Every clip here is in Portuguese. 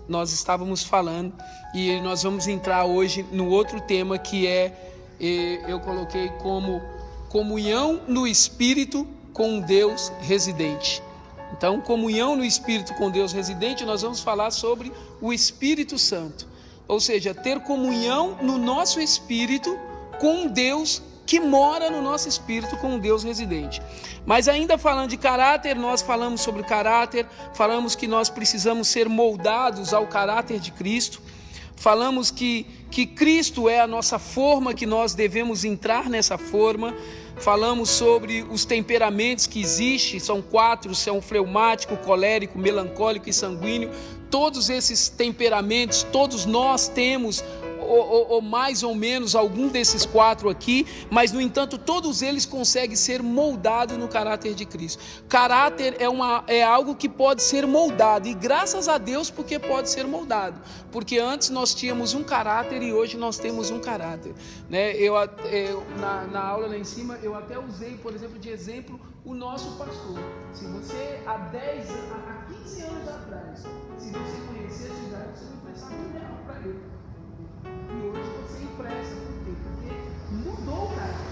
nós estávamos falando, e nós vamos entrar hoje no outro tema que eu coloquei como comunhão no Espírito com Deus residente. Então, comunhão no Espírito com Deus residente, nós vamos falar sobre o Espírito Santo, ou seja, ter comunhão no nosso espírito com Deus que mora no nosso espírito, com Deus residente. Mas ainda falando de caráter, nós falamos sobre caráter, falamos que nós precisamos ser moldados ao caráter de Cristo, falamos que Cristo é a nossa forma, que nós devemos entrar nessa forma, falamos sobre os temperamentos que existem, são 4, são fleumático, colérico, melancólico e sanguíneo. Todos esses temperamentos, todos nós temos ou mais ou menos algum desses 4 aqui, mas no entanto todos eles conseguem ser moldados no caráter de Cristo. Caráter é algo que pode ser moldado, e graças a Deus porque pode ser moldado, porque antes nós tínhamos um caráter e hoje nós temos um caráter, né? Na aula lá em cima eu até usei, por exemplo, de exemplo o nosso pastor. Se você há 15 anos atrás, se você conhecesse o Israel, você não prestava R$1 para ele. E hoje você empresta. Por quê? Porque mudou o caráter.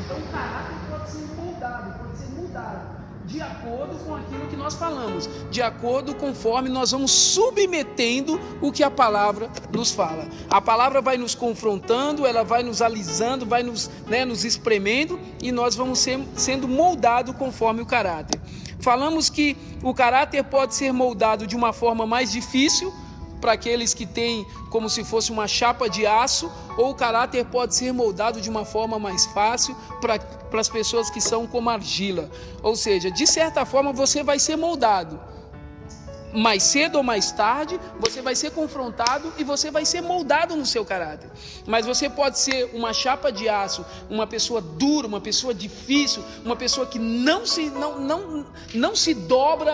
Então o caráter pode ser moldado, pode ser mudado de acordo com aquilo que nós falamos, de acordo conforme nós vamos submetendo o que a palavra nos fala. A palavra vai nos confrontando, ela vai nos alisando, vai nos espremendo, e nós vamos sendo moldados conforme o caráter. Falamos que o caráter pode ser moldado de uma forma mais difícil, para aqueles que têm como se fosse uma chapa de aço, ou o caráter pode ser moldado de uma forma mais fácil para as pessoas que são como argila. Ou seja, de certa forma você vai ser moldado. Mais cedo ou mais tarde, você vai ser confrontado e você vai ser moldado no seu caráter. Mas você pode ser uma chapa de aço, uma pessoa dura, uma pessoa difícil, uma pessoa que não se dobra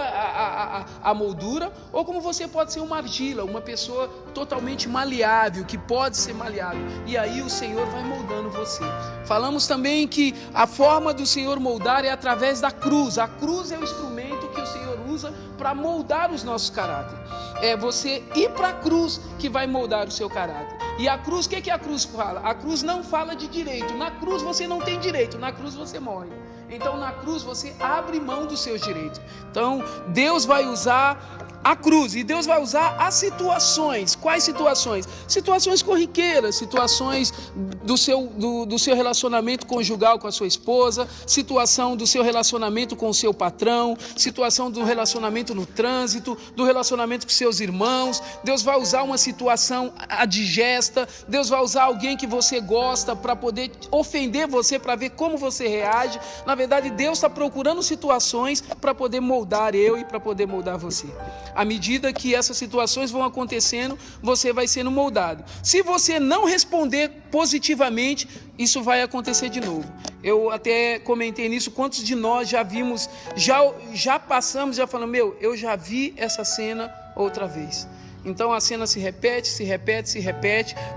a moldura, ou como você pode ser uma argila, uma pessoa totalmente maleável, que pode ser maleável. E aí o Senhor vai moldando você. Falamos também que a forma do Senhor moldar é através da cruz. A cruz é o instrumento que o Senhor usa para moldar os nossos caráteres. É você ir para a cruz que vai moldar o seu caráter. E a cruz, o que a cruz fala? A cruz não fala de direito. Na cruz você não tem direito, na cruz você morre. Então na cruz você abre mão dos seus direitos. Então Deus vai usar a cruz, e Deus vai usar as situações. Quais situações? Situações corriqueiras, situações do seu relacionamento conjugal com a sua esposa, situação do seu relacionamento com o seu patrão, situação do relacionamento no trânsito, do relacionamento com seus irmãos. Deus vai usar uma situação adigesta, Deus vai usar alguém que você gosta para poder ofender você, para ver como você reage. Na verdade, Deus está procurando situações para poder moldar eu e para poder moldar você. À medida que essas situações vão acontecendo, você vai sendo moldado. Se você não responder positivamente, isso vai acontecer de novo. Eu até comentei nisso, quantos de nós já vimos, já passamos, já falamos, eu já vi essa cena outra vez. Então a cena se repete.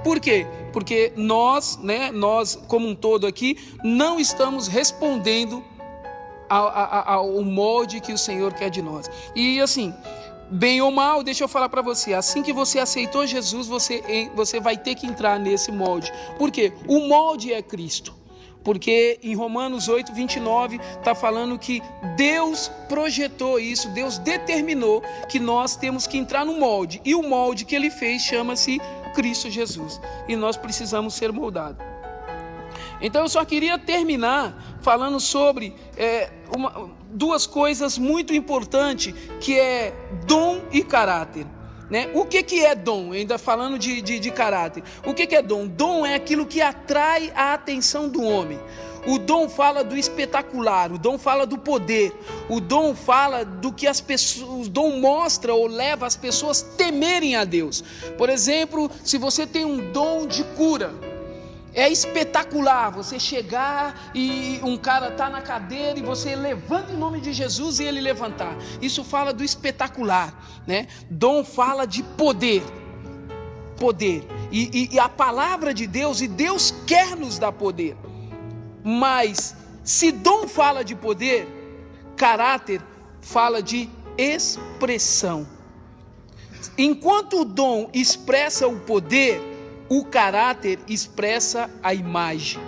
Por quê? Porque nós como um todo aqui, não estamos respondendo ao molde que o Senhor quer de nós. E assim, bem ou mal, deixa eu falar para você, assim que você aceitou Jesus, você vai ter que entrar nesse molde. Por quê? O molde é Cristo. Porque em Romanos 8:29 está falando que Deus projetou isso, Deus determinou que nós temos que entrar no molde. E o molde que Ele fez chama-se Cristo Jesus. E nós precisamos ser moldados. Então eu só queria terminar falando sobre duas coisas muito importantes, que é dom e caráter. Né? O que é dom? Ainda falando de caráter. O que é dom? Dom é aquilo que atrai a atenção do homem. O dom fala do espetacular, o dom fala do poder, o dom fala do que as pessoas, o dom mostra ou leva as pessoas a temerem a Deus. Por exemplo, se você tem um dom de cura, é espetacular você chegar e um cara está na cadeira e você levanta em nome de Jesus e ele levantar. Isso fala do espetacular, né? Dom fala de poder. E a palavra de Deus, e Deus quer nos dar poder. Mas se dom fala de poder, caráter fala de expressão. Enquanto o dom expressa o poder, o caráter expressa a imagem.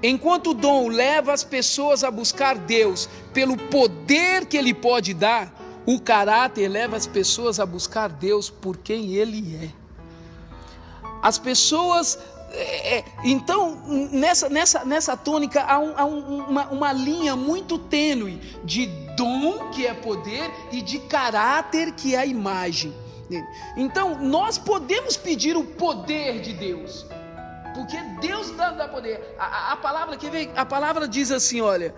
Enquanto o dom leva as pessoas a buscar Deus pelo poder que Ele pode dar, o caráter leva as pessoas a buscar Deus por quem Ele é. As pessoas... Então, nessa tônica, há uma linha muito tênue de dom, que é poder, e de caráter, que é a imagem. Então, nós podemos pedir o poder de Deus, porque Deus dá poder. A palavra que vem, a palavra diz assim, olha,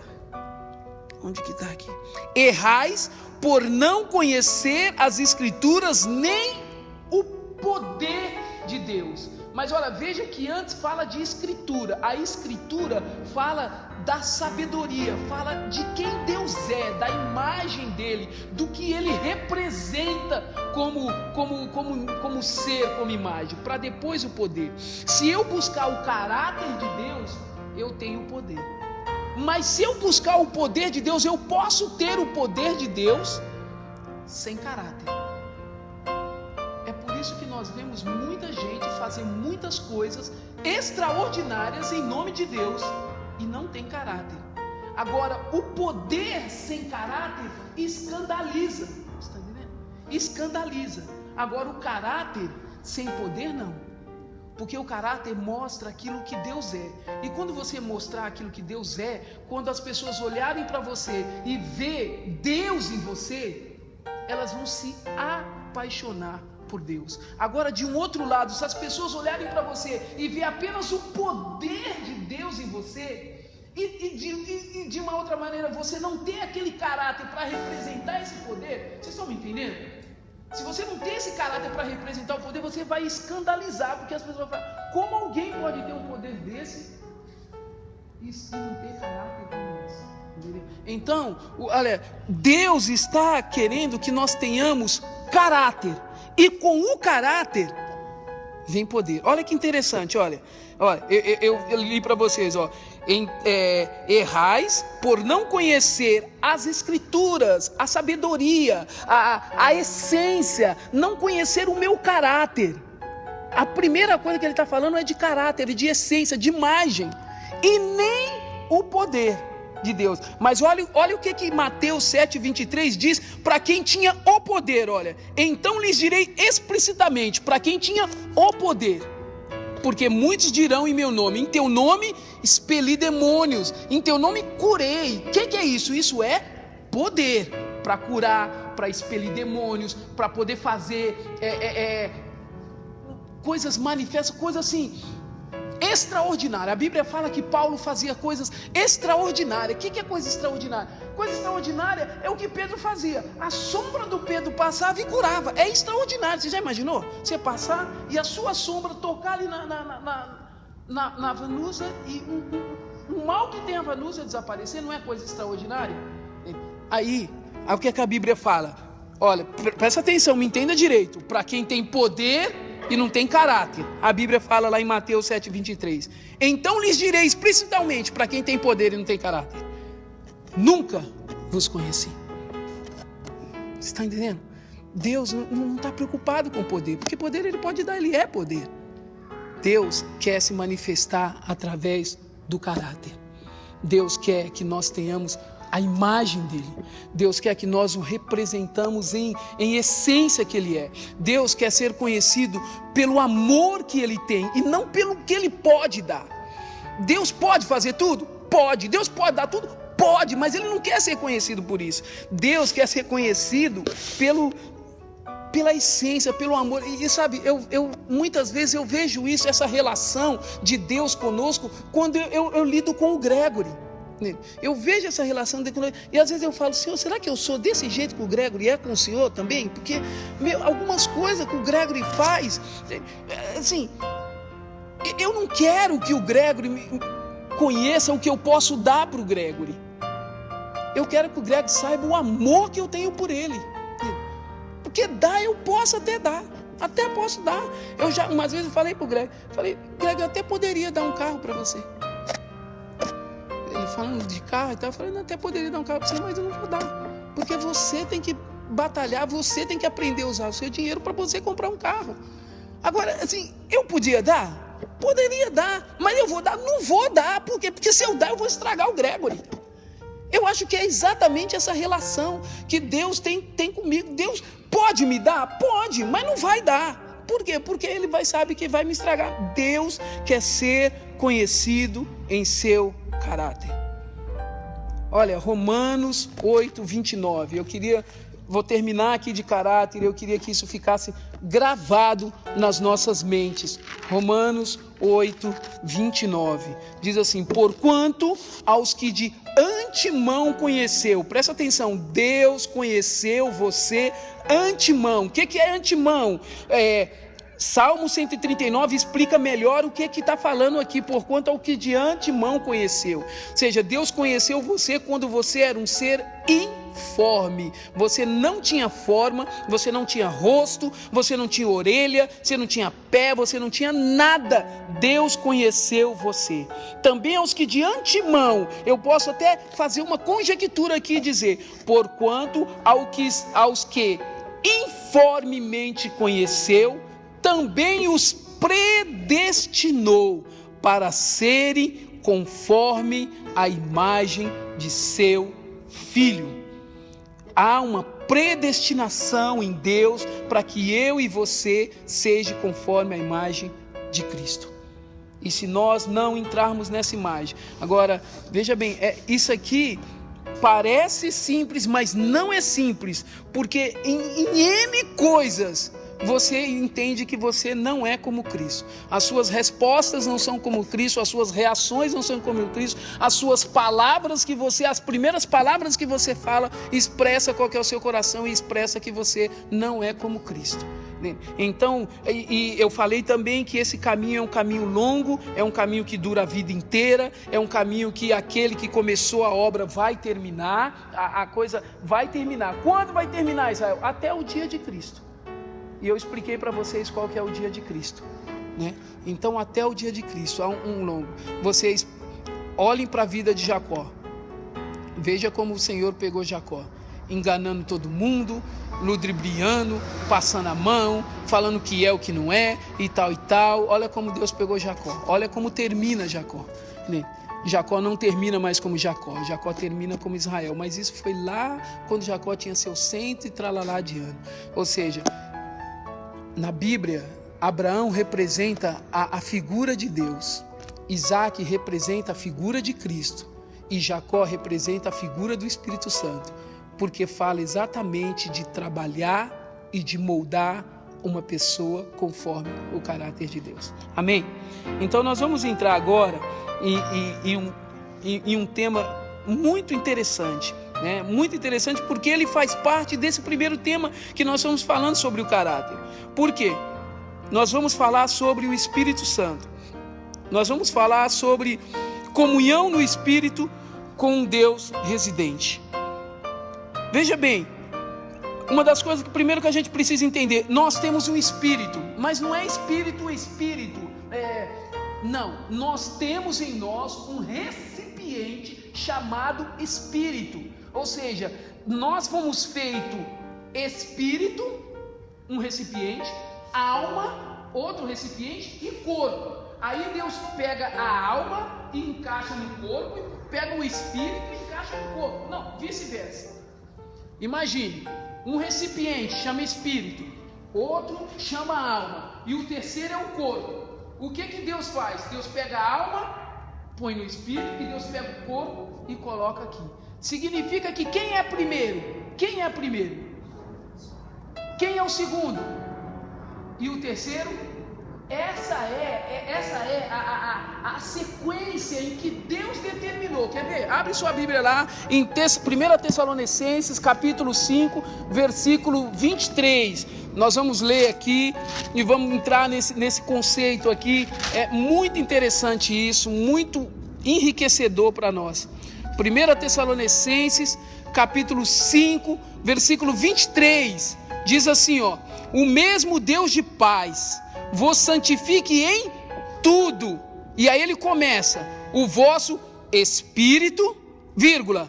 onde que está aqui? Errais por não conhecer as Escrituras, nem o poder de Deus. Mas olha, veja que antes fala de escritura. A escritura fala da sabedoria, fala de quem Deus é, da imagem dele, do que ele representa como ser, como imagem, para depois o poder. Se eu buscar o caráter de Deus, eu tenho o poder. Mas se eu buscar o poder de Deus, eu posso ter o poder de Deus sem caráter. É por isso que nós vemos muita gente fazer muitas coisas extraordinárias em nome de Deus e não tem caráter. Agora, o poder sem caráter escandaliza. Está entendendo? Escandaliza. Agora, o caráter sem poder não. Porque o caráter mostra aquilo que Deus é. E quando você mostrar aquilo que Deus é, quando as pessoas olharem para você e ver Deus em você, elas vão se apaixonar por Deus. Agora, de um outro lado, se as pessoas olharem para você e ver apenas o poder de Deus em você, e de uma outra maneira você não tem aquele caráter para representar esse poder, vocês estão me entendendo? Se você não tem esse caráter para representar o poder, você vai escandalizar, porque as pessoas vão falar, como alguém pode ter um poder desse e não ter caráter como esse? Então, olha, Deus está querendo que nós tenhamos caráter. E com o caráter vem poder. Olha que interessante, olha eu li para vocês, errais por não conhecer as Escrituras, a sabedoria, a essência, não conhecer o meu caráter. A primeira coisa que ele está falando é de caráter, de essência, de imagem, e nem o poder de Deus. Mas olha o que Mateus 7:23 diz para quem tinha o poder. Olha, então lhes direi explicitamente para quem tinha o poder, porque muitos dirão em meu nome, em teu nome expeli demônios, em teu nome curei. O que é isso? Isso é poder para curar, para expelir demônios, para poder fazer coisas manifestas, coisas assim extraordinária. A Bíblia fala que Paulo fazia coisas extraordinárias. O que é coisa extraordinária? Coisa extraordinária é o que Pedro fazia. A sombra do Pedro passava e curava. É extraordinário. Você já imaginou? Você passar e a sua sombra tocar ali na vanusa e um mal que tem a vanusa desaparecer. Não é coisa extraordinária? Aí o que é que a Bíblia fala? Olha, presta atenção, me entenda direito. Para quem tem poder e não tem caráter, a Bíblia fala lá em Mateus 7:23, então lhes direi explicitamente para quem tem poder e não tem caráter, nunca vos conheci. Você está entendendo? Deus não está preocupado com poder, porque poder ele pode dar, ele é poder. Deus quer se manifestar através do caráter. Deus quer que nós tenhamos a imagem dele. Deus quer que nós o representamos em essência que ele é. Deus quer ser conhecido pelo amor que ele tem e não pelo que ele pode dar. Deus pode fazer tudo? Pode. Deus pode dar tudo? Pode, mas ele não quer ser conhecido por isso. Deus quer ser conhecido pela essência, pelo amor. E sabe, eu muitas vezes eu vejo isso, essa relação de Deus conosco, quando eu lido com o Gregory. Eu vejo essa relação e às vezes eu falo, Senhor, será que eu sou desse jeito que o Gregory é com o Senhor também? Porque algumas coisas que o Gregory faz, assim, eu não quero que o Gregory conheça o que eu posso dar para o Gregory. Eu quero que o Gregory saiba o amor que eu tenho por ele. Porque dar eu posso até dar. Até posso dar. Eu já umas vezes eu falei para o Gregory, Gregory, eu até poderia dar um carro para você. Ele falando de carro e tal, eu falei, não, até poderia dar um carro para você, mas eu não vou dar, porque você tem que batalhar, você tem que aprender a usar o seu dinheiro para você comprar um carro. Agora, assim, eu podia dar? Poderia dar, mas eu vou dar? Não vou dar, por quê? Porque se eu dar, eu vou estragar o Gregory. Eu acho que é exatamente essa relação que Deus tem comigo. Deus pode me dar? Pode, mas não vai dar. Por quê? Porque Ele sabe que vai me estragar. Deus quer ser conhecido em seu caráter. Olha, Romanos 8, 29. Vou terminar aqui de caráter, eu queria que isso ficasse gravado nas nossas mentes. Romanos 8, 29. Diz assim: porquanto aos que de antemão conheceu, presta atenção, Deus conheceu você antemão. O que é antemão? Salmo 139 explica melhor o que está falando aqui, porquanto ao que de antemão conheceu. Ou seja, Deus conheceu você quando você era um ser informe. Você não tinha forma, você não tinha rosto, você não tinha orelha, você não tinha pé, você não tinha nada. Deus conheceu você. Também aos que de antemão, eu posso até fazer uma conjectura aqui e dizer, porquanto aos que informemente conheceu, também os predestinou para serem conforme a imagem de seu Filho. Há uma predestinação em Deus para que eu e você seja conforme a imagem de Cristo. E se nós não entrarmos nessa imagem, agora veja bem, isso aqui parece simples, mas não é simples, porque em N coisas você entende que você não é como Cristo. As suas respostas não são como Cristo, as suas reações não são como Cristo, as suas palavras as primeiras palavras que você fala, expressa qual que é o seu coração e expressa que você não é como Cristo. Então, eu falei também que esse caminho é um caminho longo, é um caminho que dura a vida inteira, é um caminho que aquele que começou a obra vai terminar, a coisa vai terminar. Quando vai terminar, Israel? Até o dia de Cristo. E eu expliquei para vocês qual que é o dia de Cristo, né? Então, até o dia de Cristo, há um longo. Vocês olhem para a vida de Jacó. Veja como o Senhor pegou Jacó, enganando todo mundo, ludibriando, passando a mão, falando que é o que não é, e tal e tal. Olha como Deus pegou Jacó. Olha como termina Jacó, né? Jacó não termina mais como Jacó, Jacó termina como Israel. Mas isso foi lá quando Jacó tinha seus 100 e tralalá de ano. Ou seja, na Bíblia, Abraão representa a figura de Deus, Isaac representa a figura de Cristo e Jacó representa a figura do Espírito Santo, porque fala exatamente de trabalhar e de moldar uma pessoa conforme o caráter de Deus. Amém? Então nós vamos entrar agora em um tema muito interessante. Muito interessante, porque ele faz parte desse primeiro tema que nós estamos falando sobre o caráter. Por quê? Nós vamos falar sobre o Espírito Santo. Nós vamos falar sobre comunhão no Espírito com um Deus residente. Veja bem, uma das coisas que primeiro que a gente precisa entender, nós temos um Espírito, mas não é Espírito. Não, nós temos em nós um recipiente chamado Espírito. Ou seja, nós fomos feitos Espírito, um recipiente, alma, outro recipiente e corpo. Aí Deus pega a alma e encaixa no corpo, pega o Espírito e encaixa no corpo. Não, vice-versa. Imagine, um recipiente chama Espírito, outro chama alma e o terceiro é o corpo. O que Deus faz? Deus pega a alma, põe no Espírito e Deus pega o corpo e coloca aqui. Significa que quem é primeiro? Quem é primeiro? Quem é o segundo? E o terceiro? Essa é a sequência em que Deus determinou. Quer ver? Abre sua Bíblia lá em 1 Tessalonicenses capítulo 5, versículo 23. Nós vamos ler aqui e vamos entrar nesse conceito aqui. É muito interessante isso, muito enriquecedor para nós. 1 Tessalonicenses capítulo 5, versículo 23, diz assim, ó: o mesmo Deus de paz vos santifique em tudo. E aí ele começa: o vosso espírito, vírgula,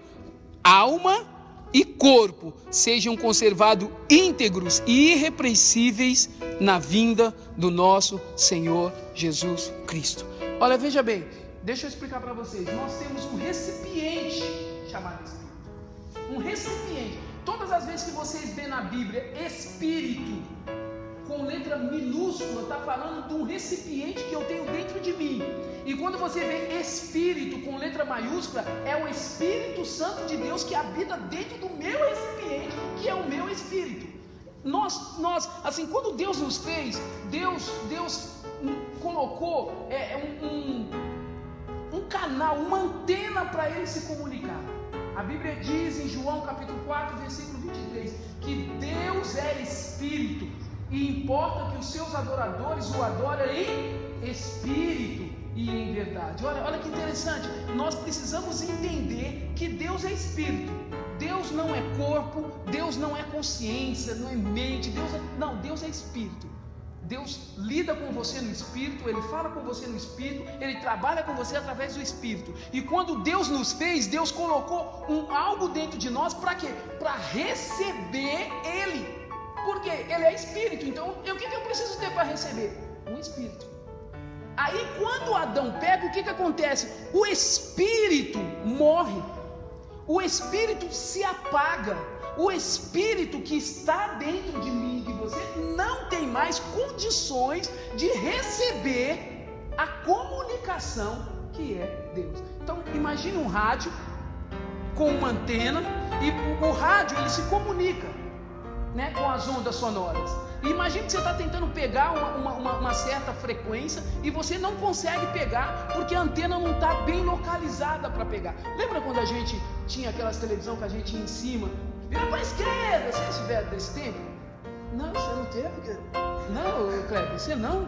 alma e corpo sejam conservados íntegros e irrepreensíveis na vinda do nosso Senhor Jesus Cristo. Olha, veja bem, deixa eu explicar para vocês. Nós temos um recipiente chamado Espírito. Um recipiente. Todas as vezes que vocês vêem na Bíblia Espírito com letra minúscula, está falando de um recipiente que eu tenho dentro de mim. E quando você vê Espírito com letra maiúscula, é o Espírito Santo de Deus que habita dentro do meu recipiente, que é o meu Espírito. Nós assim, quando Deus nos fez, Deus colocou um canal, uma antena para Ele se comunicar. A Bíblia diz em João capítulo 4, versículo 23, que Deus é Espírito, e importa que os seus adoradores o adorem em espírito e em verdade. Olha que interessante, nós precisamos entender que Deus é Espírito. Deus não é corpo, Deus não é consciência, não é mente, Deus é Espírito. Deus lida com você no Espírito, Ele fala com você no Espírito, Ele trabalha com você através do Espírito. E quando Deus nos fez, Deus colocou algo dentro de nós para quê? Para receber Ele. Porque Ele é Espírito. Então, o que eu preciso ter para receber? Um Espírito. Aí, quando Adão peca, o que acontece? O Espírito morre. O Espírito se apaga. O Espírito que está dentro de mim e de você não tem mais condições de receber a comunicação que é Deus. Então, imagine um rádio com uma antena, e o rádio ele se comunica, né, com as ondas sonoras. E imagine que você está tentando pegar uma certa frequência e você não consegue pegar porque a antena não está bem localizada para pegar. Lembra quando a gente tinha aquelas televisão que a gente ia em cima, vira para a esquerda? Vocês tiveram desse tempo? Não, você não teve? Não, Kleber, você não?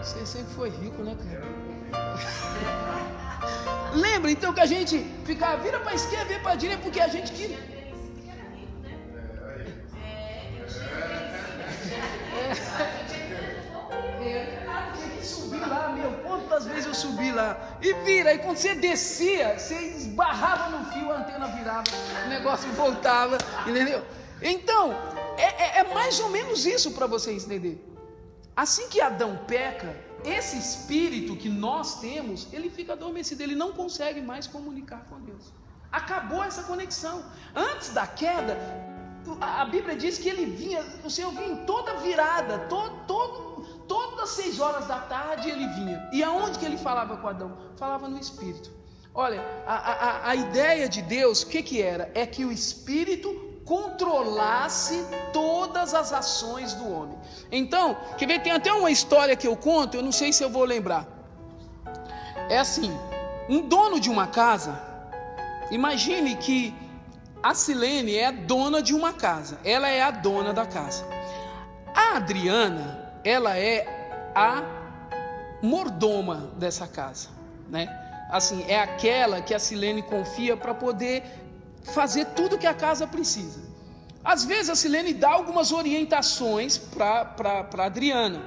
Você sempre foi rico, né, Kleber? Lembra então que a gente ficava, vira para a esquerda, vira para a direita, porque a gente queria. Subir lá, quantas vezes eu subi lá e vira, e quando você descia, você esbarrava no fio, a antena virava, o negócio voltava, entendeu? Então, é mais ou menos isso para você entender. Assim que Adão peca, esse espírito que nós temos, ele fica adormecido, ele não consegue mais comunicar com Deus. Acabou essa conexão. Antes da queda, a Bíblia diz que ele vinha, o Senhor vinha em toda virada, todas as 6 horas da tarde ele vinha. E aonde que ele falava com Adão? Falava no Espírito. Olha, a ideia de Deus, o que era? É que o Espírito controlasse todas as ações do homem. Então, quer ver, tem até uma história que eu conto, eu não sei se eu vou lembrar. É assim, um dono de uma casa, imagine que a Silene é a dona de uma casa, ela é a dona da casa. A Adriana, ela é a mordoma dessa casa, né? Assim, é aquela que a Silene confia para poder fazer tudo que a casa precisa. Às vezes a Silene dá algumas orientações para Adriana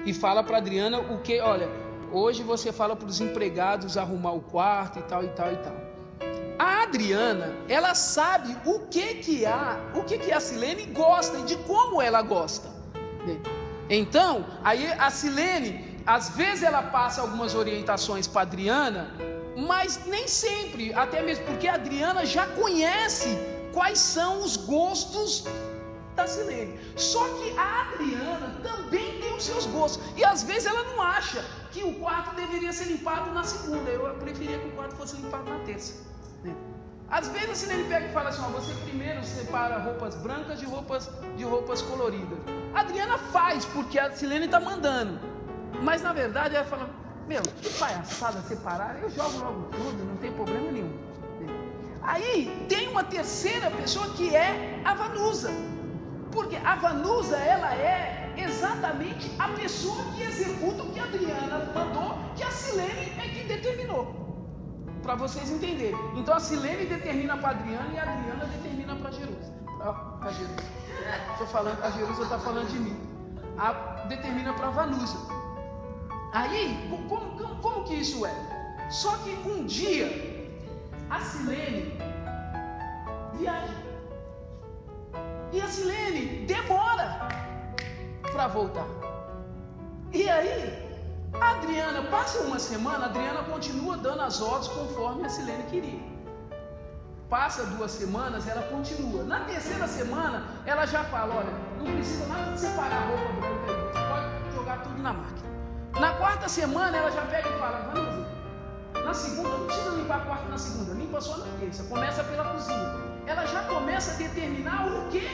e fala para Adriana o que, olha, hoje você fala para os empregados arrumar o quarto e tal e tal e tal. A Adriana, ela sabe o que a Silene gosta e de como ela gosta. Então, aí a Silene, às vezes ela passa algumas orientações para a Adriana, mas nem sempre, até mesmo porque a Adriana já conhece quais são os gostos da Silene. Só que a Adriana também tem os seus gostos, e às vezes ela não acha que o quarto deveria ser limpado na segunda. Eu preferia que o quarto fosse limpado na terça, né? Às vezes a Silene pega e fala assim, você primeiro separa roupas brancas de roupas coloridas. A Adriana faz porque a Silene está mandando, mas na verdade ela fala, que palhaçada separar, eu jogo logo tudo, não tem problema nenhum. Aí tem uma terceira pessoa que é a Vanusa, porque a Vanusa, ela é exatamente a pessoa que executa o que a Adriana mandou, que a Silene é que determinou, para vocês entenderem. Então a Silene determina para a Adriana e a Adriana determina para Jerusa. Estou falando, a Jerusa está falando de mim. Determina para a Vanusa. Aí, como que isso é? Só que um dia, a Silene viagem. E a Silene demora para voltar. E aí, a Adriana, passa uma semana, a Adriana continua dando as ordens conforme a Silene queria. Passa 2 semanas, ela continua. Na terceira semana, ela já fala, olha, não precisa nada de separar a roupa branca aí, você pode jogar tudo na máquina. Na 4ª semana, ela já pega e fala, vamos, na segunda, não precisa limpar a quarta na segunda, limpa só na terça, começa pela cozinha. Ela já começa a determinar o que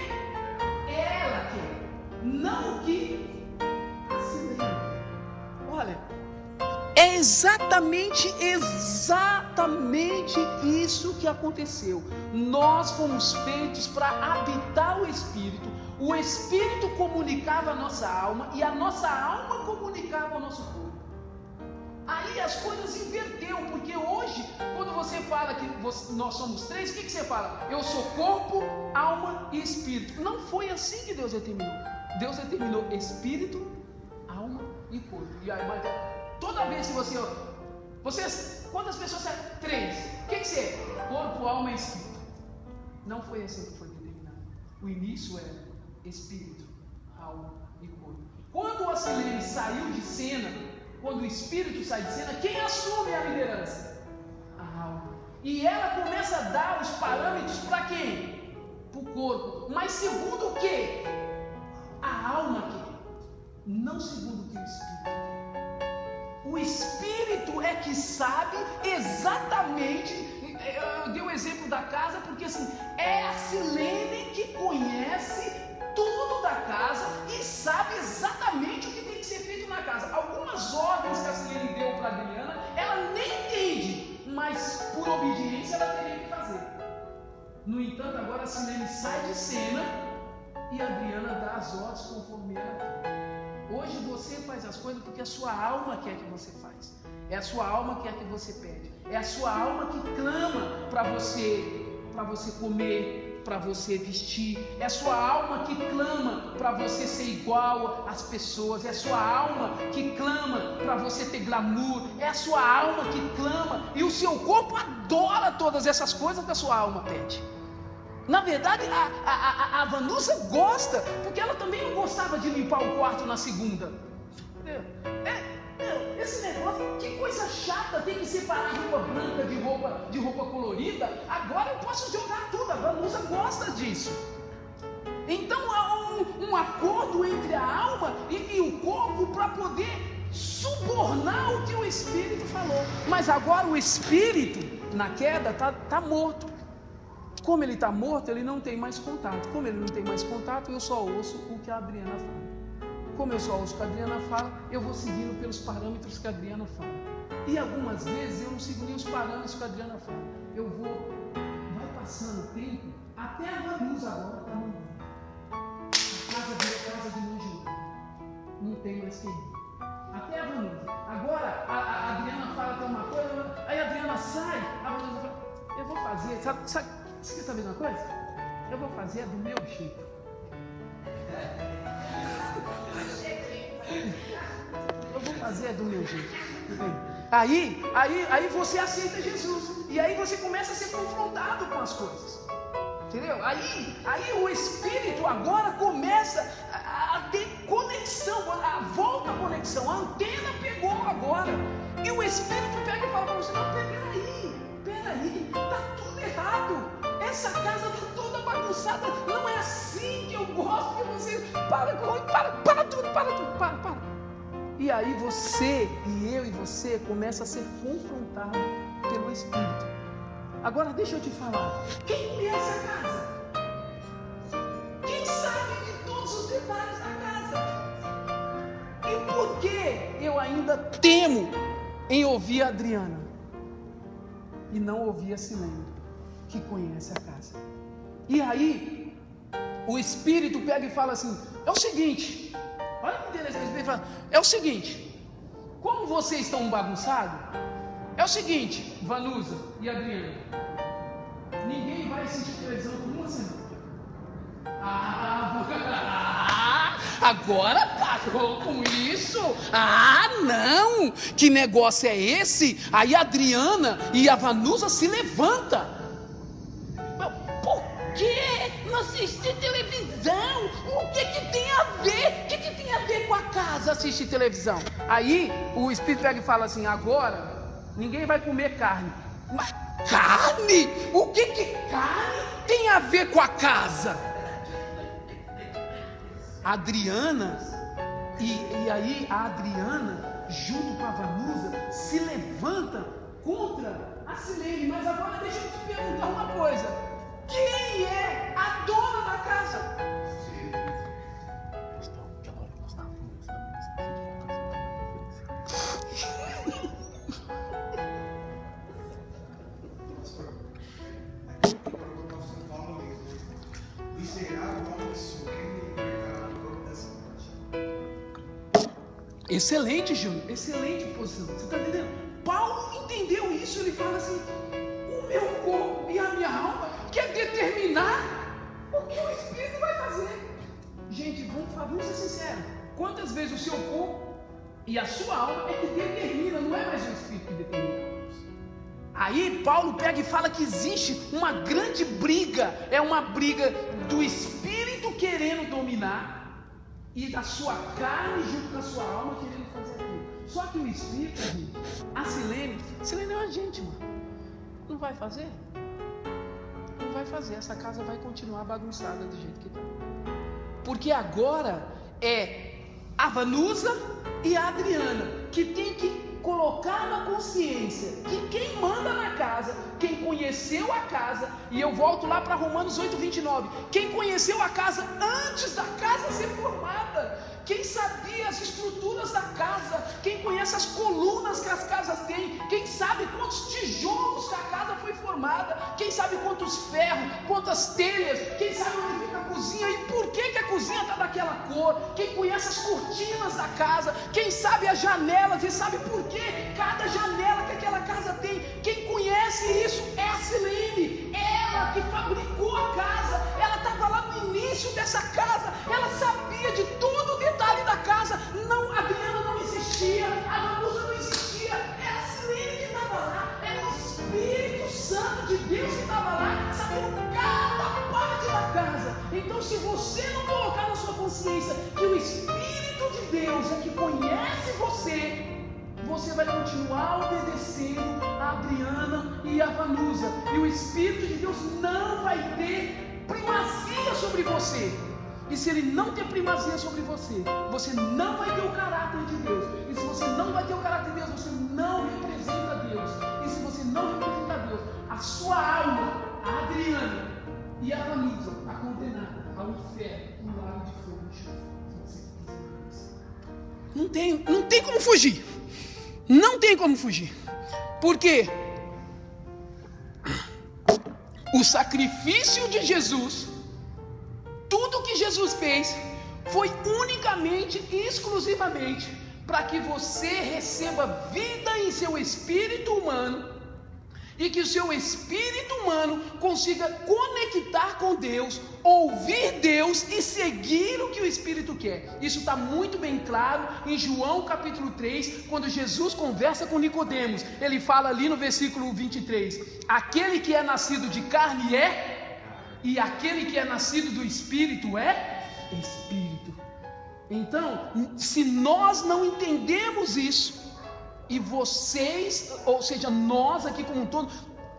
ela quer, não o que a Silene. Olha, é exatamente isso que aconteceu. Nós fomos feitos para habitar o Espírito comunicava a nossa alma e a nossa alma comunicava o nosso corpo. Aí as coisas inverteu, porque hoje, quando você fala que nós somos 3, o que você fala? Eu sou corpo, alma e espírito. Não foi assim que Deus determinou. Deus determinou espírito, alma e corpo. E aí, toda vez que vocês, quantas pessoas são? 3. O que você é? Corpo, alma e espírito. Não foi assim que foi determinado. O início era espírito, alma e corpo. Quando a Silene saiu de cena, quando o espírito sai de cena, quem assume a liderança? A alma. E ela começa a dar os parâmetros para quem? Para o corpo. Mas segundo o quê? A alma quer. Não segundo o que o espírito quer. O espírito é que sabe exatamente. Eu dei o exemplo da casa porque assim, é a Silene que conhece tudo da casa e sabe exatamente o que tem que ser feito na casa. Algumas ordens que a Silene deu para a Adriana, ela nem entende, mas por obediência ela teria que fazer. No entanto, agora a Silene sai de cena e a Adriana dá as ordens conforme ela quer. Hoje você faz as coisas porque a sua alma quer que você faz. É a sua alma que quer que você pede. É a sua alma que clama para você comer, para você vestir. É a sua alma que clama para você ser igual às pessoas. É a sua alma que clama para você ter glamour. É a sua alma que clama. E o seu corpo adora todas essas coisas que a sua alma pede. Na verdade, a Vanusa gosta, porque ela também não gostava de limpar o quarto na segunda. Entendeu? Esse negócio, que coisa chata, tem que separar roupa branca de roupa colorida. Agora eu posso jogar tudo, a Vanusa gosta disso. Então há um acordo entre a alma e o corpo para poder subornar o que o Espírito falou. Mas agora o Espírito, na queda, está morto. Como ele está morto, ele não tem mais contato. Como ele não tem mais contato, eu só ouço o que a Adriana fala. Como eu só ouço o que a Adriana fala, eu vou seguindo pelos parâmetros que a Adriana fala. E algumas vezes eu não sigo nem os parâmetros que a Adriana fala. Vai passando o tempo, até a Vanusa agora está mandando. A casa virou casa de monge. Não tem mais quem ir. Até a Vanusa. Agora a Adriana fala até uma coisa, aí a Adriana sai, a Vanusa fala, eu vou fazer, você quer saber de uma coisa? Eu vou fazer do meu jeito. Eu vou fazer do meu jeito. Aí você aceita Jesus. E aí você começa a ser confrontado com as coisas. Entendeu? Aí o Espírito agora começa a ter conexão. Volta a conexão. A antena pegou agora. E o Espírito pega e fala para você: não, peraí, está tudo errado. Essa casa está toda bagunçada. Não é assim que eu gosto que você. Para tudo. E aí você e eu e você começa a ser confrontado pelo Espírito. Agora deixa eu te falar. Quem conhece a casa? Quem sabe de todos os detalhes da casa? E por que eu ainda temo em ouvir a Adriana e não ouvir a Silene, que conhece a casa? E aí o Espírito pega e fala assim: é o seguinte, olha que interessante, o Espírito fala, é o seguinte, como vocês estão bagunçados, é o seguinte, Vanusa e Adriana, ninguém vai assistir televisão por uma semana. Agora parou com isso? Não! Que negócio é esse? Aí a Adriana e a Vanusa se levantam. Por assistir televisão. O que tem a ver? O que tem a ver com a casa assistir televisão? Aí o Espírito pega e fala assim: agora ninguém vai comer carne. Mas carne? O que carne tem a ver com a casa? Adriana, e aí a Adriana, junto com a Vanusa, se levanta contra a Silene. Mas agora deixa eu te perguntar uma coisa: quem é a dona da casa? Excelente, Júnior, excelente posição. Você está entendendo? Paulo entendeu isso. Ele fala assim: o meu corpo e a minha alma quer determinar o que o Espírito vai fazer. Gente, vamos ser sinceros: quantas vezes o seu corpo e a sua alma é que determina, não é mais o Espírito que determina? Aí Paulo pega e fala que existe uma grande briga. É uma briga do Espírito querendo dominar e da sua carne junto com a sua alma querendo fazer aquilo. Só que o Espírito, gente, a Silene é uma gente, mano. Não vai fazer? Não vai fazer. Essa casa vai continuar bagunçada do jeito que está. Porque agora é a Vanusa e a Adriana que tem que colocar na consciência que quem manda na casa, quem conheceu a casa, e eu volto lá para Romanos 8:29, quem conheceu a casa antes da casa ser formada, quem sabia as estruturas da casa, quem conhece as colunas que as casas têm, quem sabe quantos tijolos que a casa foi formada, quem sabe quantos ferros, quantas telhas, quem sabe onde fica a cozinha e por que a cozinha está daquela cor, quem conhece as cortinas da casa, quem sabe as janelas e sabe por que cada janela que aquela casa tem, quem conhece isso é a Silene, ela que fabricou a casa, ela estava lá no início dessa casa, ela sabia de todo o detalhe da casa. Não, a Adriana não existia, a Vanusa não existia, era a Silene que estava lá, era o Espírito Santo de Deus que estava lá, sabendo cada parte da casa. Então, se você não colocar na sua consciência que o Espírito de Deus é que conhece você vai continuar obedecendo a Adriana e a Vanusa, e o Espírito de Deus não vai ter primazia sobre você. E se ele não ter primazia sobre você, você não vai ter o caráter de Deus. E se você não vai ter o caráter de Deus, você não representa Deus. E se você não representa Deus, a sua alma, a Adriana e a Vanusa, está condenada ao inferno, no lago de fogo de enxofre. Não tem como fugir. Não tem como fugir. Porque o sacrifício de Jesus, tudo que Jesus fez, foi unicamente e exclusivamente para que você receba vida em seu espírito humano e que o seu espírito humano consiga conectar com Deus, ouvir Deus e seguir o que o Espírito quer. Isso está muito bem claro em João capítulo 3, quando Jesus conversa com Nicodemos. Ele fala ali no versículo 23: aquele que é nascido de carne é, e aquele que é nascido do Espírito é Espírito. Então, se nós não entendemos isso, e vocês, ou seja, nós aqui como um todo,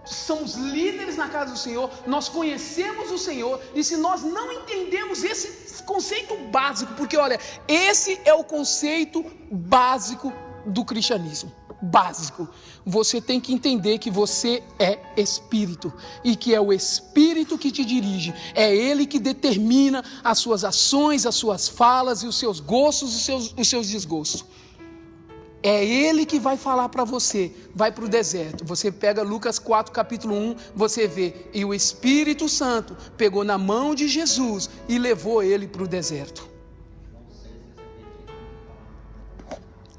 somos líderes na casa do Senhor, nós conhecemos o Senhor, e se nós não entendemos esse conceito básico, porque olha, esse é o conceito básico do cristianismo, básico. Você tem que entender que você é Espírito, e que é o Espírito que te dirige, é Ele que determina as suas ações, as suas falas e os seus gostos e os seus desgostos. É Ele que vai falar para você. Vai para o deserto. Você pega Lucas 4, capítulo 1, você vê. E o Espírito Santo pegou na mão de Jesus e levou ele para o deserto.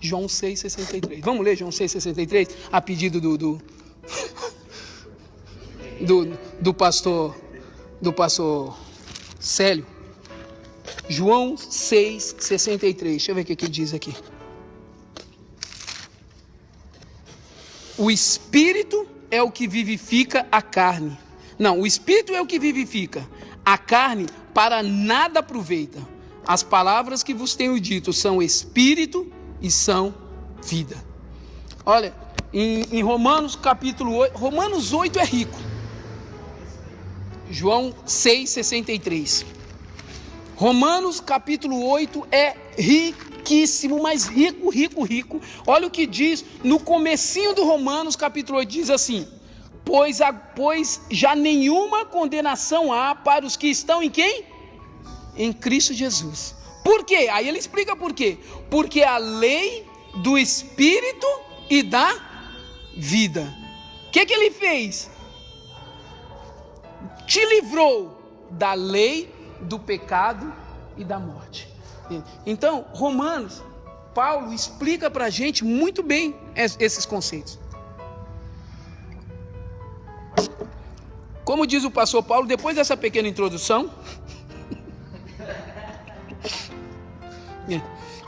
João 6,63. Vamos ler João 6,63? A pedido do pastor Célio. João 6,63. Deixa eu ver o que diz aqui. O Espírito é o que vivifica a carne. Não, o Espírito é o que vivifica. A carne para nada aproveita. As palavras que vos tenho dito são espírito e são vida. Olha, em Romanos capítulo 8, Romanos 8 é rico. João 6,63. Romanos capítulo 8 é riquíssimo, mas rico. Olha o que diz no comecinho do Romanos capítulo 8, diz assim: Pois já nenhuma condenação há para os que estão em quem? Em Cristo Jesus. Por quê? Aí ele explica por quê. Porque a lei do Espírito e da vida. O que ele fez? Te livrou da lei, do pecado e da morte. Então, Romanos, Paulo explica para a gente muito bem esses conceitos. Como diz o pastor Paulo, depois dessa pequena introdução,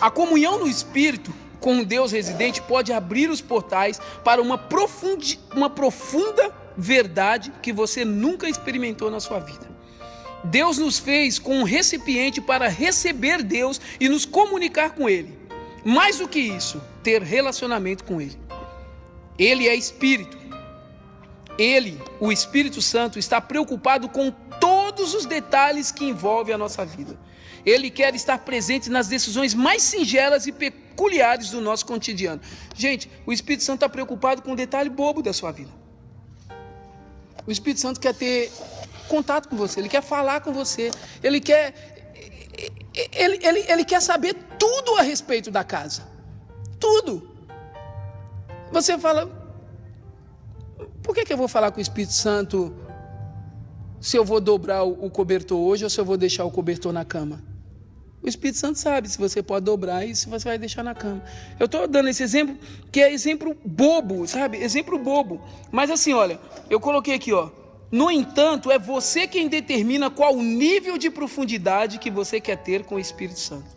a comunhão no Espírito com o Deus residente pode abrir os portais para uma profunda verdade que você nunca experimentou na sua vida. Deus nos fez com um recipiente para receber Deus e nos comunicar com Ele. Mais do que isso, ter relacionamento com Ele. Ele é Espírito. Ele, o Espírito Santo, está preocupado com todos os detalhes que envolvem a nossa vida. Ele quer estar presente nas decisões mais singelas e peculiares do nosso cotidiano. Gente, o Espírito Santo está preocupado com um detalhe bobo da sua vida. O Espírito Santo quer ter contato com você, ele quer falar com você, ele quer saber tudo a respeito da casa. Tudo. Você fala, por que eu vou falar com o Espírito Santo se eu vou dobrar o cobertor hoje ou se eu vou deixar o cobertor na cama? O Espírito Santo sabe se você pode dobrar e se você vai deixar na cama. Eu estou dando esse exemplo, que é exemplo bobo, sabe? Exemplo bobo. Mas assim, olha, eu coloquei aqui, ó. No entanto, é você quem determina qual o nível de profundidade que você quer ter com o Espírito Santo.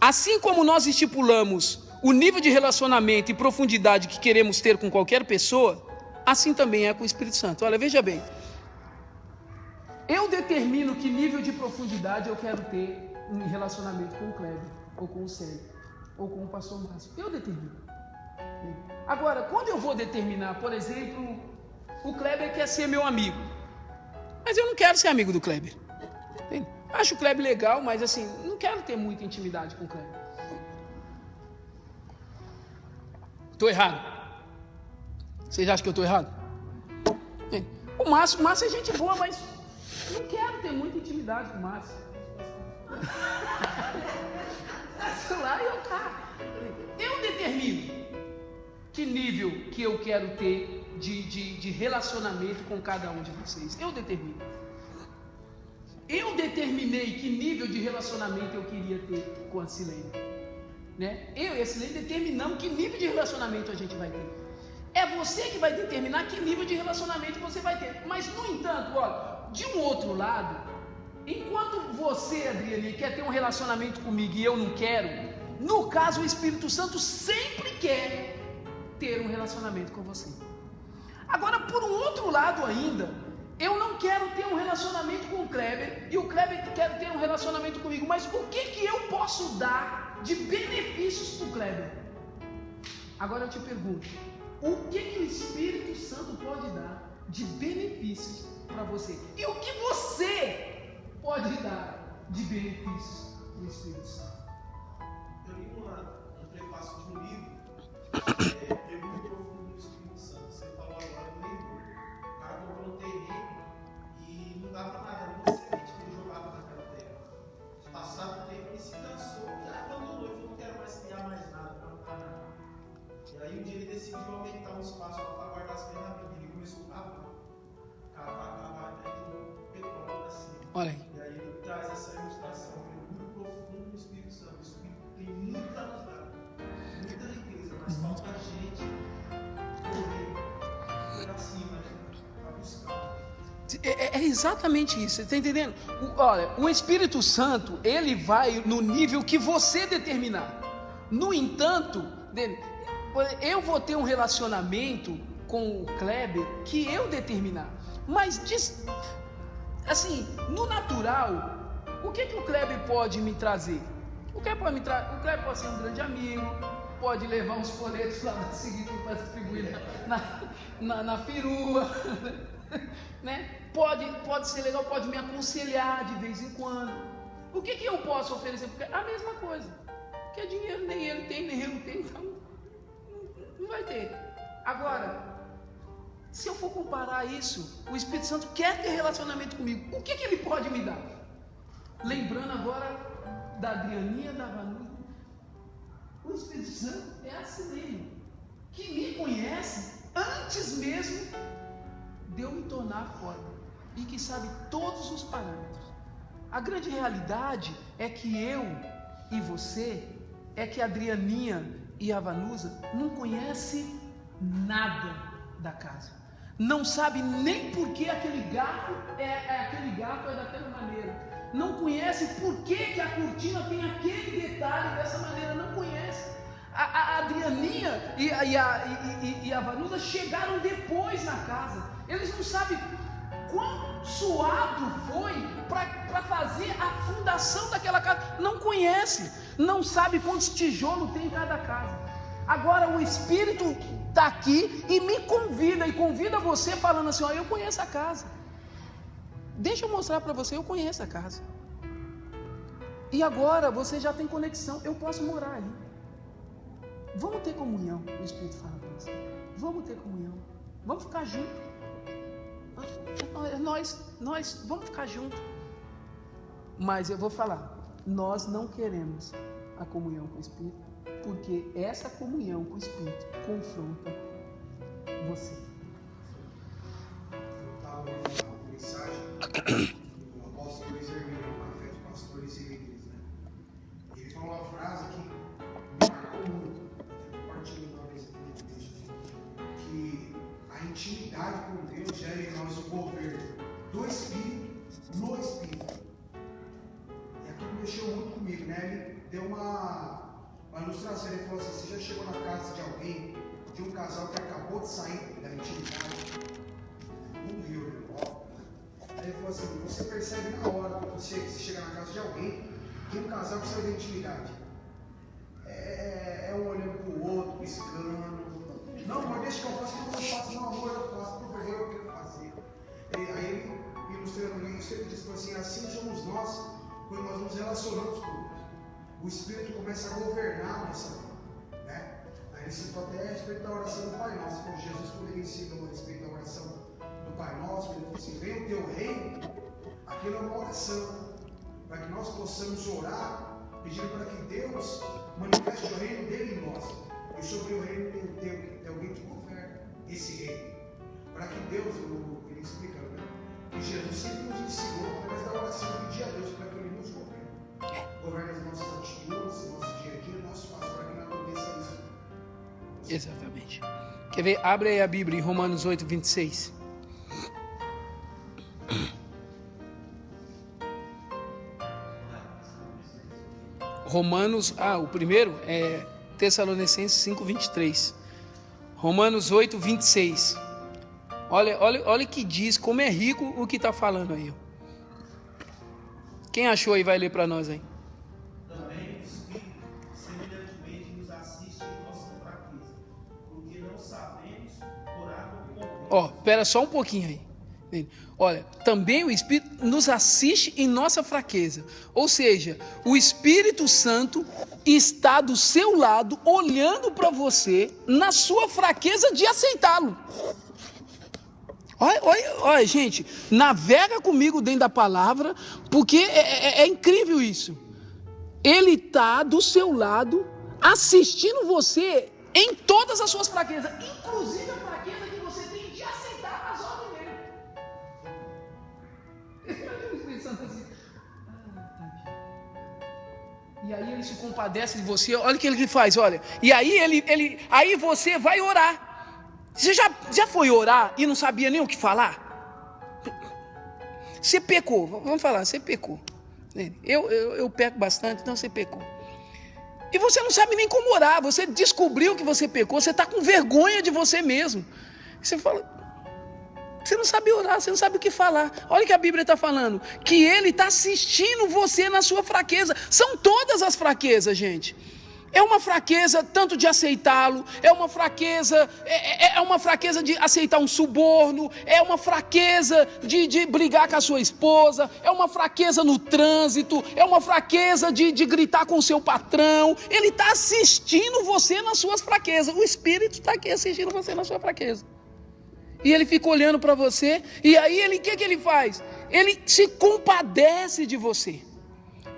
Assim como nós estipulamos o nível de relacionamento e profundidade que queremos ter com qualquer pessoa, assim também é com o Espírito Santo. Olha, veja bem. Eu determino que nível de profundidade eu quero ter em relacionamento com o Kleber, ou com o Célio, ou com o pastor Márcio. Eu determino. Agora, quando eu vou determinar, por exemplo, o Kleber quer ser meu amigo, mas eu não quero ser amigo do Kleber. Acho o Kleber legal, mas assim, não quero ter muita intimidade com o Kleber. Estou errado? Vocês acham que eu estou errado? O Márcio é gente boa, mas não quero ter muita intimidade com o Márcio. Eu determino que nível que eu quero ter de relacionamento com cada um de vocês. Eu determino. Eu determinei que nível de relacionamento eu queria ter com a Silene, né? Eu e a Silene determinamos que nível de relacionamento a gente vai ter. É você que vai determinar que nível de relacionamento você vai ter. Mas, no entanto, olha, de um outro lado, enquanto você, Adriane, quer ter um relacionamento comigo e eu não quero, no caso o Espírito Santo sempre quer ter um relacionamento com você. Agora, por um outro lado ainda, eu não quero ter um relacionamento com o Kleber e o Kleber quer ter um relacionamento comigo, mas o que eu posso dar de benefícios para o Kleber? Agora eu te pergunto, o que o Espírito Santo pode dar de benefícios para você? E o que você pode dar de benefícios do Espírito Santo? Eu li um prefácio de um livro, muito profundo do Espírito Santo. Você falou agora do leitor. O cara comprou um terreno e não dava nada, não semente que ele jogava naquela terra. Passava o tempo e se cansou e abandonou. Ele falou: não quero mais criar mais nada, não plantar nada. E aí um dia ele decidiu aumentar o espaço para guardar as ferramentas. Ele começou a cavar até que o petróleo para cima. Olha aí. E aí ele traz essa ilustração, muito profundo no Espírito Santo. O Espírito tem muita nos dar, muita riqueza, mas falta a gente correr para cima, né? Para buscar. É exatamente isso, você está entendendo? Olha, o Espírito Santo, ele vai no nível que você determinar. No entanto, eu vou ter um relacionamento com o Kleber que eu determinar. Mas assim, no natural, o que o Kleber pode me trazer? O Kleber pode ser um grande amigo, pode levar uns folhetos lá na seguinte para distribuir na perua, né? Pode ser legal, pode me aconselhar de vez em quando. O que eu posso oferecer? Porque a mesma coisa, porque dinheiro nem ele tem, nem eu não tenho, então não vai ter. Agora, se eu for comparar isso, o Espírito Santo quer ter relacionamento comigo, o que ele pode me dar? Lembrando agora da Adrianinha, da Vanusa, o Espírito Santo é assim mesmo, que me conhece antes mesmo de eu me tornar forma, e que sabe todos os parâmetros. A grande realidade é que eu e você, é que a Adrianinha e a Vanusa não conhecem nada da casa, não sabe nem por que aquele gato é daquela maneira, não conhece por que a cortina tem aquele detalhe dessa maneira, não conhece. A Adrianinha e a Vanusa chegaram depois na casa, eles não sabem quão suado foi para fazer a fundação daquela casa, não conhece, não sabe quantos tijolos tem em cada casa. Agora o Espírito está aqui e me convida, e convida você falando assim: ó, eu conheço a casa, deixa eu mostrar para você, eu conheço a casa, e agora você já tem conexão, eu posso morar ali. Vamos ter comunhão, o Espírito fala para você, vamos ter comunhão, vamos ficar juntos, nós vamos ficar juntos. Mas eu vou falar, nós não queremos a comunhão com o Espírito, porque essa comunhão com o Espírito confronta você. Eu estava vendo uma mensagem do apóstolo Luiz Hermínio, no Café de Pastores e Líderes, né? Ele falou uma frase que me marcou muito, compartilhando uma vez que a intimidade com Deus gera em nós o governo do Espírito no Espírito. E aquilo mexeu muito comigo, né? Ele deu uma ilustração, ele falou assim: você já chegou na casa de alguém, de um casal que acabou de sair da intimidade, no Rio, aí ele falou assim: você percebe na hora, quando você chega na casa de alguém, de um casal que saiu da intimidade, é um olhando para o outro, piscando, não, mas deixa que eu faço, não, eu faço, não, amor, eu faço, por favor, eu quero fazer. Aí ele ilustrando isso, ele disse assim: assim somos nós, quando nós nos relacionamos com Deus. O Espírito começa a governar a nossa vida, né? Aí ele citou até a respeito da oração do Pai Nosso, como Jesus, quando ele ensinou a respeito da oração do Pai Nosso, ele falou assim: venha o teu reino. Aquilo é uma oração, para que nós possamos orar, pedindo para que Deus manifeste o reino dele em nós, e sobre o reino tem alguém que governa esse reino, para que Deus, ele explica, né? Que Jesus sempre nos ensinou, através da oração, pedir a Deus para que ele nos governe. Governa as nossas atitudes, nosso dia a dia, nosso passo, para que não aconteça isso. Exatamente. Quer ver? Abre aí a Bíblia em Romanos 8, 26. Romanos, o primeiro é Tessalonicenses 5, 23. Romanos 8, 26. Olha que diz, como é rico o que está falando aí. Quem achou aí vai ler para nós aí. Também o Espírito semelhantemente nos assiste em nossa fraqueza, porque não sabemos orar como convém. Espera só um pouquinho aí. Olha, também o Espírito nos assiste em nossa fraqueza. Ou seja, o Espírito Santo está do seu lado, olhando para você, na sua fraqueza de aceitá-lo. Olha, gente, navega comigo dentro da palavra, porque é incrível isso. Ele está do seu lado, assistindo você em todas as suas fraquezas, inclusive a fraqueza que você tem de aceitar as ordens dele. Imagina o Espírito Santo assim. E aí ele se compadece de você. Olha o que ele faz, olha. E aí aí você vai orar. Você já foi orar e não sabia nem o que falar? Você pecou, vamos falar, você pecou. Eu peco bastante, então você pecou. E você não sabe nem como orar, você descobriu que você pecou, você está com vergonha de você mesmo. Você fala, Você não sabe orar, você não sabe o que falar. Olha o que a Bíblia está falando, que Ele está assistindo você na sua fraqueza. São todas as fraquezas, gente. É uma fraqueza tanto de aceitá-lo, é uma fraqueza de aceitar um suborno, é uma fraqueza de brigar com a sua esposa, é uma fraqueza no trânsito, é uma fraqueza de gritar com o seu patrão. Ele está assistindo você nas suas fraquezas. O Espírito está aqui assistindo você na sua fraqueza. E ele fica olhando para você, e aí o que ele faz? Ele se compadece de você.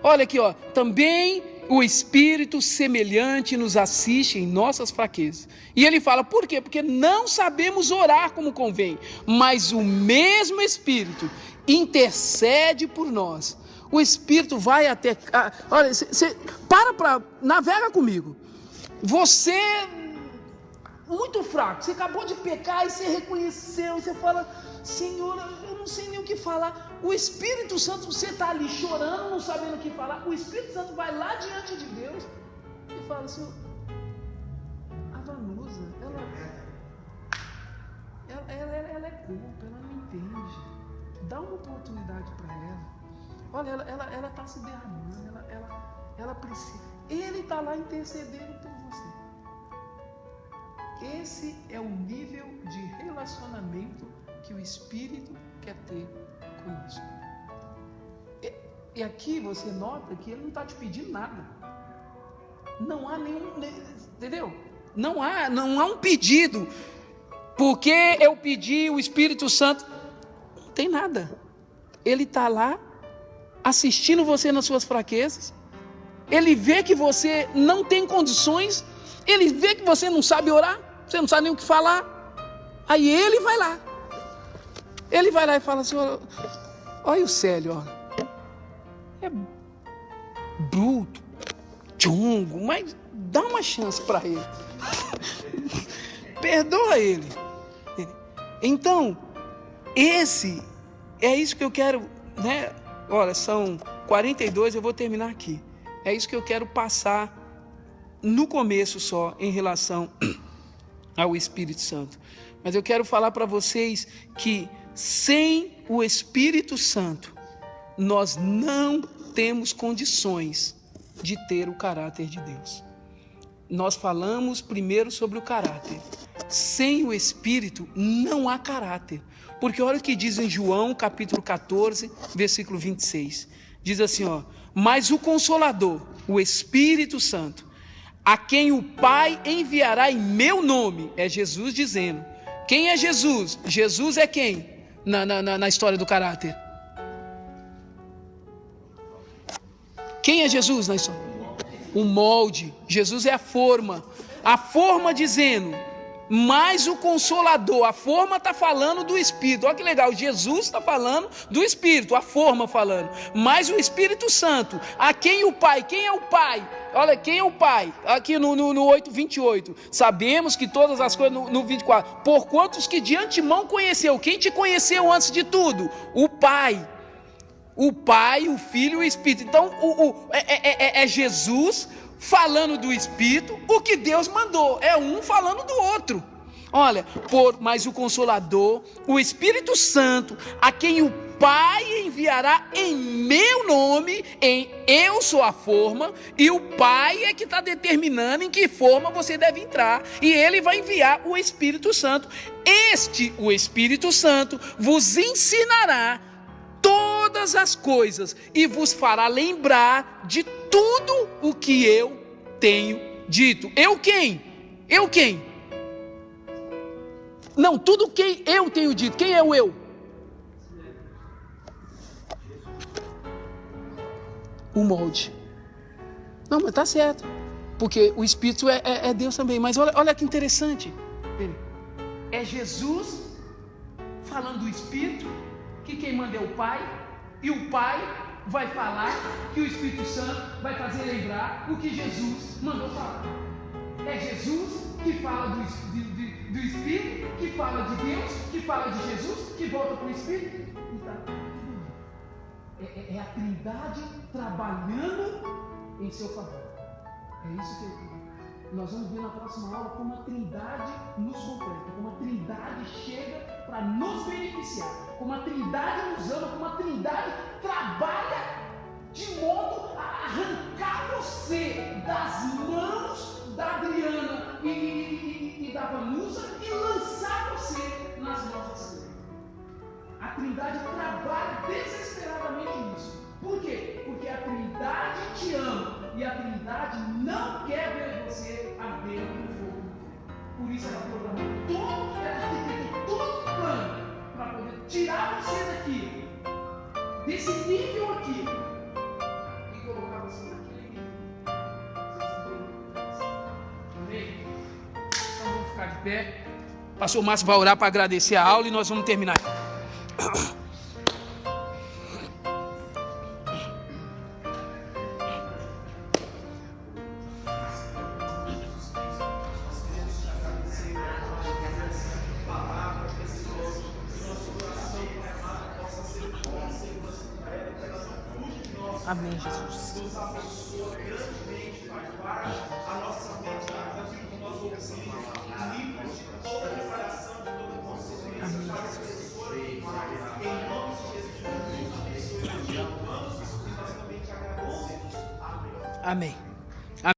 Olha aqui, ó, também o Espírito semelhante nos assiste em nossas fraquezas. E ele fala, por quê? Porque não sabemos orar como convém, mas o mesmo Espírito intercede por nós. O Espírito vai até... olha, navega comigo. Você... muito fraco, você acabou de pecar e você reconheceu, e você fala, Senhor, eu não sei nem o que falar. O Espírito Santo, você está ali chorando, não sabendo o que falar, o Espírito Santo vai lá diante de Deus e fala, Senhor, a Vanusa, ela é culpa, ela não entende, dá uma oportunidade para ela. Olha, ela está se derramando, ela precisa, ele está lá intercedendo por você. Esse é o nível de relacionamento que o Espírito quer ter conosco. E aqui você nota que ele não está te pedindo nada. Não há nenhum, entendeu? Não há um pedido. Porque eu pedi o Espírito Santo. Não tem nada. Ele está lá assistindo você nas suas fraquezas. Ele vê que você não tem condições. Ele vê que você não sabe orar. Você não sabe nem o que falar. Aí ele vai lá. Ele vai lá e fala assim, olha o Célio, ó. É bruto, chungo, mas dá uma chance para ele. Perdoa ele. Então, é isso que eu quero, né? Olha, são 42, eu vou terminar aqui. É isso que eu quero passar no começo só, em relação ao Espírito Santo. Mas eu quero falar para vocês que sem o Espírito Santo, nós não temos condições de ter o caráter de Deus. Nós falamos primeiro sobre o caráter. Sem o Espírito não há caráter. Porque olha o que diz em João capítulo 14, versículo 26. Diz assim, ó, mas o Consolador, o Espírito Santo, a quem o Pai enviará em meu nome, é Jesus dizendo. Quem é Jesus? Jesus é quem? Na história do caráter. Quem é Jesus na história? O molde. Jesus é a forma. A forma dizendo, mas o Consolador. A forma está falando do Espírito. Olha que legal, Jesus está falando do Espírito, a forma falando. Mas o Espírito Santo, a quem o Pai, quem é o Pai? Olha, quem é o Pai? Aqui no 8:28. Sabemos que todas as coisas, no 24. Por quantos que de antemão conheceu. Quem te conheceu antes de tudo? O Pai. O Pai, o Filho e o Espírito. Então, é Jesus falando do Espírito, o que Deus mandou. É um falando do outro. Olha, mas o Consolador, o Espírito Santo, a quem o Pai enviará em meu nome, eu sou a forma, e o Pai é que está determinando em que forma você deve entrar, e Ele vai enviar o Espírito Santo. O Espírito Santo, vos ensinará todas as coisas, e vos fará lembrar de tudo o que eu tenho dito. Eu quem? Eu quem? Não, tudo que eu tenho dito. Quem é o eu? O molde. Não, mas tá certo. Porque o Espírito é Deus também. Mas olha que interessante. É Jesus falando do Espírito, que quem manda é o Pai, e o Pai vai falar que o Espírito Santo vai fazer lembrar o que Jesus mandou falar. É Jesus que fala do Espírito, que fala de Deus, que fala de Jesus, que volta para o Espírito. É a Trindade trabalhando em seu favor. É isso que Nós vamos ver na próxima aula como a Trindade nos completa, como a Trindade chega para nos beneficiar, como a Trindade nos ama, como a Trindade trabalha de modo a arrancar você das mãos da Adriana e da Vanusa e lançar você nas mãos da Sabrina. A Trindade trabalha desesperadamente nisso. Por quê? Porque a Trindade te ama e a Trindade não quer ver você arder no fogo. Por isso ela programou ela tem todo o plano para poder tirar você daqui, desse nível aqui, e colocar você naquele nível. Amém? Então vamos ficar de pé. O pastor Márcio vai orar para agradecer a aula e nós vamos terminar. Amém, Jesus. Nos abençoa grandemente, Pai, para a nossa mente, aquilo que nós ouvimos, livre de toda preparação, de toda consciência, para que abençoe, Pai, em nome de Jesus, abençoe, nós te amamos e nós também te agradecemos. Amém. Amém.